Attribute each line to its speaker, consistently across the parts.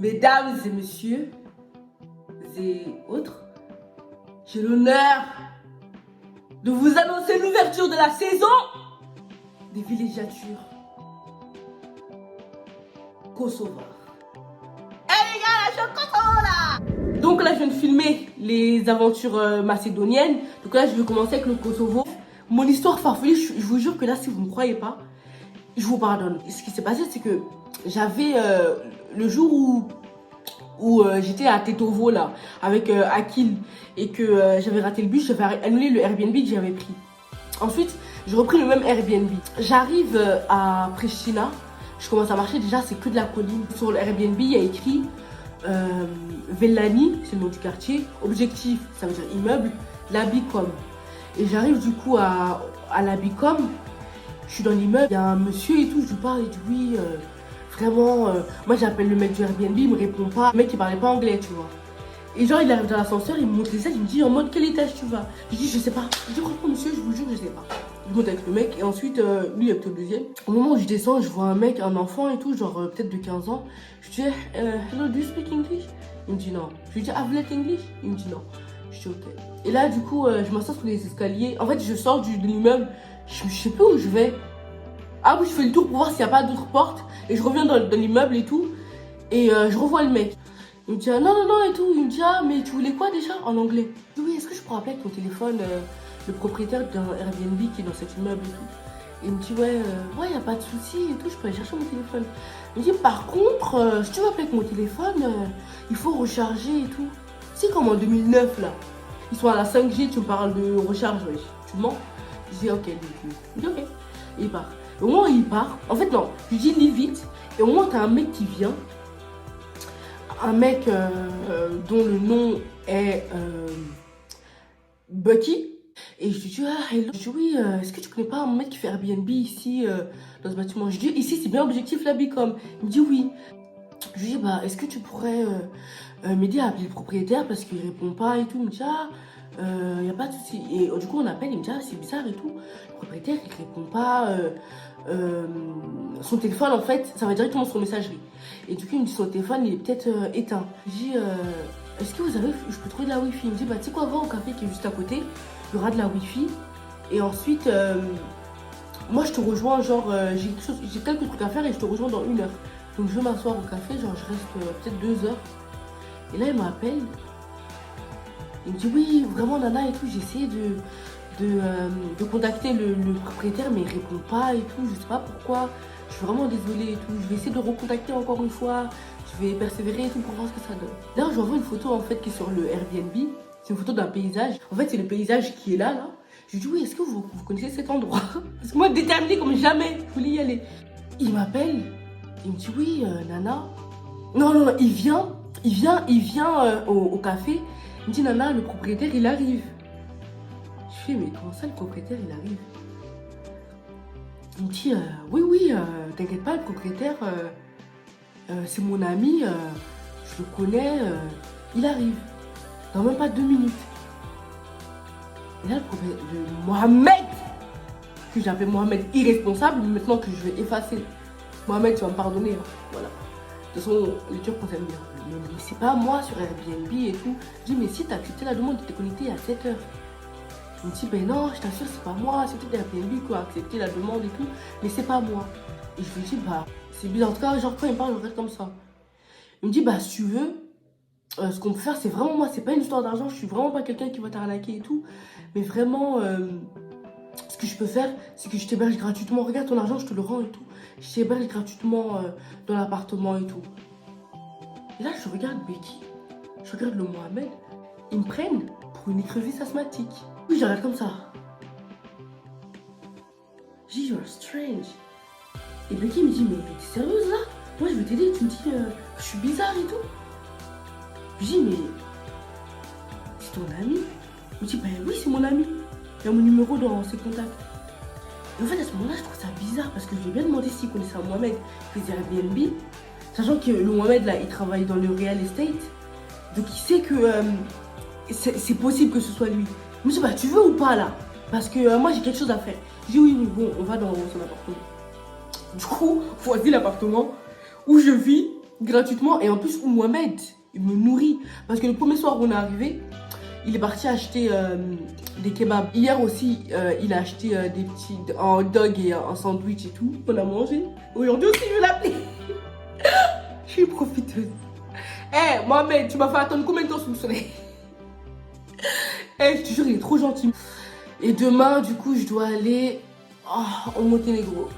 Speaker 1: Mesdames et messieurs et autres, j'ai l'honneur de vous annoncer l'ouverture de la saison des villégiatures Kosovar. Eh les gars, là, je suis au Kosovo là. Donc là, je viens de filmer les aventures macédoniennes. Donc là, je vais commencer avec le Kosovo. Mon histoire farfelue, je vous jure que là, si vous ne me croyez pas, je vous pardonne. Ce qui s'est passé, c'est que j'avais le jour où j'étais à Tetovo là avec Akil et que j'avais raté le bus, j'avais annulé le Airbnb que j'avais pris. Ensuite, j'ai repris le même Airbnb. J'arrive à Pristina, je commence à marcher, déjà c'est que de la colline. Sur le Airbnb, il y a écrit Vellani, c'est le nom du quartier, objectif, ça veut dire immeuble, l'Abicom. Et j'arrive du coup à l'Abicom, je suis dans l'immeuble, il y a un monsieur et tout, je lui parle, il dit oui, vraiment, moi j'appelle le mec du Airbnb, il me répond pas, le mec il parlait pas anglais, tu vois. Et genre il arrive dans l'ascenseur, il me montre les étages, il me dit en mode quel étage tu vas. Je dis je sais pas, je dis franchement monsieur, je vous jure je sais pas. Je monte avec le mec et ensuite lui il est peut-être au deuxième. Au moment où je descends, je vois un mec, un enfant et tout, genre peut-être de 15 ans. Je dis hello, do you speak English? Il me dit non. Je lui dis have let English? Il me dit non. Je dis ok. Et là du coup je m'assois sur les escaliers. En fait je sors de l'immeuble, je sais plus où je vais. Ah oui, je fais le tour pour voir s'il n'y a pas d'autres portes. Et je reviens dans l'immeuble et tout. Et je revois le mec. Il me dit ah, non, non, non et tout. Il me dit ah, mais tu voulais quoi déjà en anglais? Je dis oui, est-ce que je pourrais appeler avec ton téléphone le propriétaire d'un Airbnb qui est dans cet immeuble et tout. Et il me dit ouais, il n'y a pas de souci et tout, je peux aller chercher mon téléphone. Il me dit par contre, si tu veux appeler avec mon téléphone, il faut recharger et tout. C'est comme en 2009 là. Ils sont à la 5G, tu me parles de recharge, wesh. Tu mens? Je dis ok, il dit ok. Et il part. Au moment où il part, en fait non, je dis lis vite. Et au moment où t'as un mec qui vient, un mec dont le nom est Bucky. Et je lui dis ah hello. Je dis oui, est-ce que tu connais pas un mec qui fait Airbnb ici dans ce bâtiment? Je dis ici c'est bien objectif la Bicom. Il me dit oui. Je lui dis bah est-ce que tu pourrais m'aider à appeler le propriétaire parce qu'il répond pas et tout. Il me dit ah y a pas de souci. Et du coup on appelle, il me dit ah c'est bizarre et tout. Le propriétaire il répond pas. Son téléphone en fait ça va directement sur messagerie. Et du coup il me dit son téléphone il est peut-être éteint. Je dis est-ce que je peux trouver de la wifi? Il me dit bah tu sais quoi, va au café qui est juste à côté, il y aura de la wifi. Et ensuite moi je te rejoins genre j'ai quelques trucs à faire et je te rejoins dans 1 heure. Donc je vais m'asseoir au café, genre je reste peut-être 2 heures. Et là il m'appelle, il me dit oui vraiment Nana et tout, j'ai essayé de contacter le propriétaire mais il répond pas et tout, je sais pas pourquoi, je suis vraiment désolée et tout, je vais essayer de recontacter encore une fois, je vais persévérer et tout pour voir ce que ça donne. Là je vois une photo en fait qui est sur le Airbnb, c'est une photo d'un paysage, en fait c'est le paysage qui est là. Je lui dis oui est-ce que vous connaissez cet endroit? Parce que moi déterminée comme jamais, je voulais y aller. Il m'appelle, il me dit oui Nana, non il vient au café, il me dit Nana le propriétaire il arrive. Je fais mais comment ça le propriétaire il arrive? Il me dit oui t'inquiète pas le propriétaire c'est mon ami, je le connais, il arrive dans même pas 2 minutes. Et là le Mohamed, que j'appelle Mohamed irresponsable, maintenant que je vais effacer. Mohamed tu vas me pardonner hein. Voilà. De toute façon les Turcs on s'aime bien. Mais c'est pas moi sur Airbnb et tout. Je dis mais si t'as accepté la demande, tu t'es connecté à 7 heures. Il me dit, ben non, je t'assure, c'est pas moi, c'est tout Airbnb qui a accepté la demande et tout, mais c'est pas moi. Et je lui dis, bah, c'est bizarre. En tout cas, genre, quand il me parle, je reste comme ça. Il me dit, bah, si tu veux, ce qu'on peut faire, c'est vraiment moi, c'est pas une histoire d'argent, je suis vraiment pas quelqu'un qui va t'arnaquer et tout, mais vraiment, ce que je peux faire, c'est que je t'héberge gratuitement. Regarde ton argent, je te le rends et tout. Je t'héberge gratuitement dans l'appartement et tout. Et là, je regarde Becky, je regarde le Mohamed, ils me prennent pour une écrevisse asthmatique. Oui, je regarde comme ça. Je dis, you're strange. Et Becky me dit, mais t'es sérieuse là? Moi je veux t'aider, tu me dis que je suis bizarre et tout. Je dis, mais c'est ton ami? Il me dit, ben oui, c'est mon ami. Il y a mon numéro dans ses contacts. Et en fait, à ce moment-là, je trouve ça bizarre parce que je lui ai bien demandé s'il connaissait un Mohamed qui faisait Airbnb. Sachant que le Mohamed là, il travaille dans le real estate. Donc il sait que c'est possible que ce soit lui. Je me dis, bah tu veux ou pas là? Parce que moi j'ai quelque chose à faire. Je dis oui, bon, on va dans son appartement. Du coup, voici l'appartement où je vis. gratuitement. Et en plus, Mohamed, il me nourrit. Parce que le premier soir où on est arrivé, il est parti acheter des kebabs. Hier aussi, il a acheté des petits un hot dog et un sandwich et tout. On a mangé. Aujourd'hui aussi, je vais l'appeler. Je suis profiteuse. Eh, Mohamed, tu m'as fait attendre combien de temps sous le soleil? Eh, je te jure, il est trop gentil. Et demain, du coup, je dois aller au Monténégro.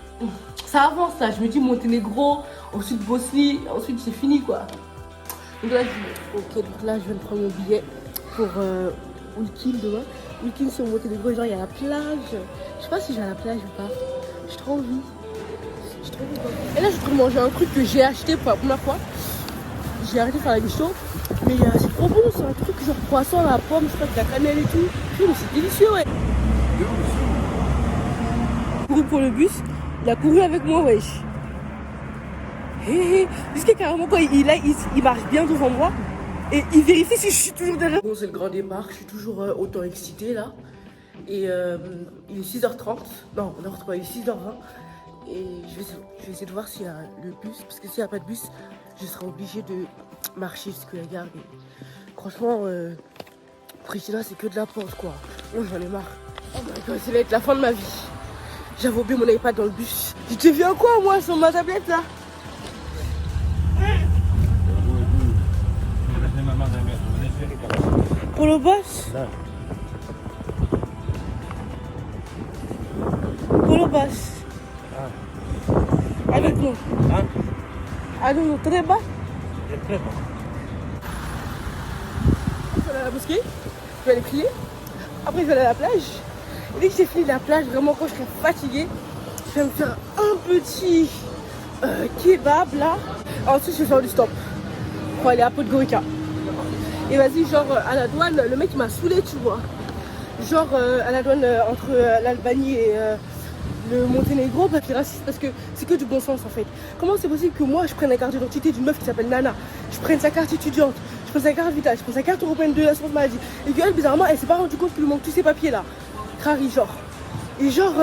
Speaker 1: Ça avance là, je me dis Monténégro, ensuite Bosnie, ensuite c'est fini quoi. Donc là, donc là, je viens de prendre mon billet pour Ulkin demain. Ulkin sur Monténégro, genre il y a la plage. Je sais pas si j'ai à la plage ou pas. J'ai trop envie. J'ai trop envie. Et là, je suis en train de manger un truc que j'ai acheté pour la première fois. J'ai arrêté de faire la bichot. Mais c'est trop bon, c'est un truc genre croissant à la pomme, je sais pas, de la cannelle et tout. Mais c'est délicieux, ouais. Couru pour le bus, il a couru avec moi, wesh. Parce que carrément, quand il marche bien devant moi et il vérifie si je suis toujours derrière. Bon, c'est le grand départ, je suis toujours autant excitée là. Et il est 6h30, non, n'importe quoi, il est 6h20. Et je vais essayer de voir s'il y a le bus, parce que s'il n'y a pas de bus, je serai obligée de marcher jusqu'à la gare. Et franchement, Pristina, c'est que de la pente quoi. Moi, j'en ai marre. Oh my god, ça va être la fin de ma vie. J'avais oublié mon iPad dans le bus. Tu te viens quoi moi sur ma tablette là? Pour le boss? Pour le boss. Avec nous. Avec nous, très bas. Très bas. Je vais aller à la mosquée. Je vais aller prier. Après, je vais aller à la plage. Et dès que j'ai fini la plage, vraiment quand je serai fatiguée, je vais me faire un petit kebab là. Ensuite, je vais faire du stop pour aller à Podgorica. Et vas-y, genre à la douane, le mec il m'a saoulé, tu vois. Genre à la douane entre l'Albanie et le Monténégro, papier raciste, parce que c'est que du bon sens en fait. Comment c'est possible que moi je prenne la carte d'identité d'une meuf qui s'appelle Nana, je prenne sa carte étudiante, je prenne sa carte vitale, je prenne sa carte européenne de l'assurance maladie, et qu'elle bizarrement elle s'est pas rendu compte qu'il lui manque tous ces papiers là. Crari genre. Et genre,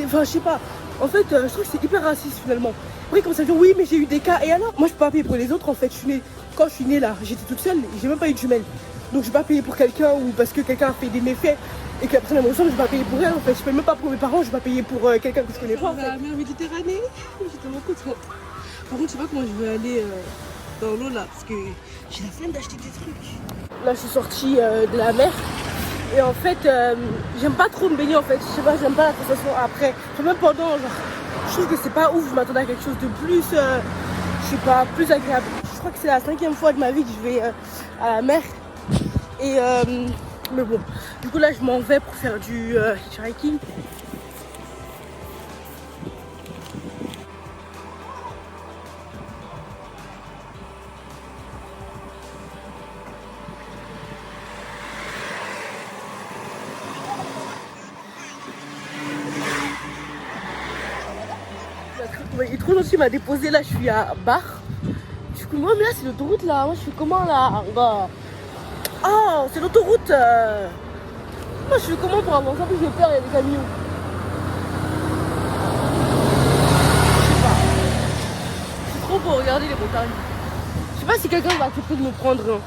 Speaker 1: enfin je sais pas, en fait je trouve que c'est hyper raciste finalement. Après comme ça dire oui mais j'ai eu des cas, et alors moi je peux pas payer pour les autres en fait, je suis née, quand je suis née là, j'étais toute seule, j'ai même pas eu de jumelles. Donc je vais pas payer pour quelqu'un ou parce que quelqu'un a fait des méfaits et que la personne me ressemble, je vais pas payer pour elle en fait. Je paye même pas pour mes parents, je vais pas payer pour quelqu'un que je connais pas en fait. La mer Méditerranée, j'étais tellement contente. Par contre je sais pas comment je vais aller dans l'eau là parce que j'ai la flemme d'acheter des trucs. Là je suis sortie de la mer et en fait j'aime pas trop me baigner en fait. Je sais pas, j'aime pas la sensation après. Enfin, même pendant genre, je trouve que c'est pas ouf, je m'attendais à quelque chose de plus, je sais pas, plus agréable. Je crois que c'est la 5e fois de ma vie que je vais à la mer. Et mais bon, du coup là je m'en vais pour faire du hiking. Il est trop gentil, il m'a déposé là, je suis à Bar. Du coup moi mais là c'est l'autoroute là, moi je suis comment là? Bah... Oh, c'est l'autoroute. Moi, je fais comment pour avancer? En plus, j'ai peur, il y a des camions. Je sais pas. C'est trop beau, regardez les montagnes. Je sais pas si quelqu'un va accepter de me prendre.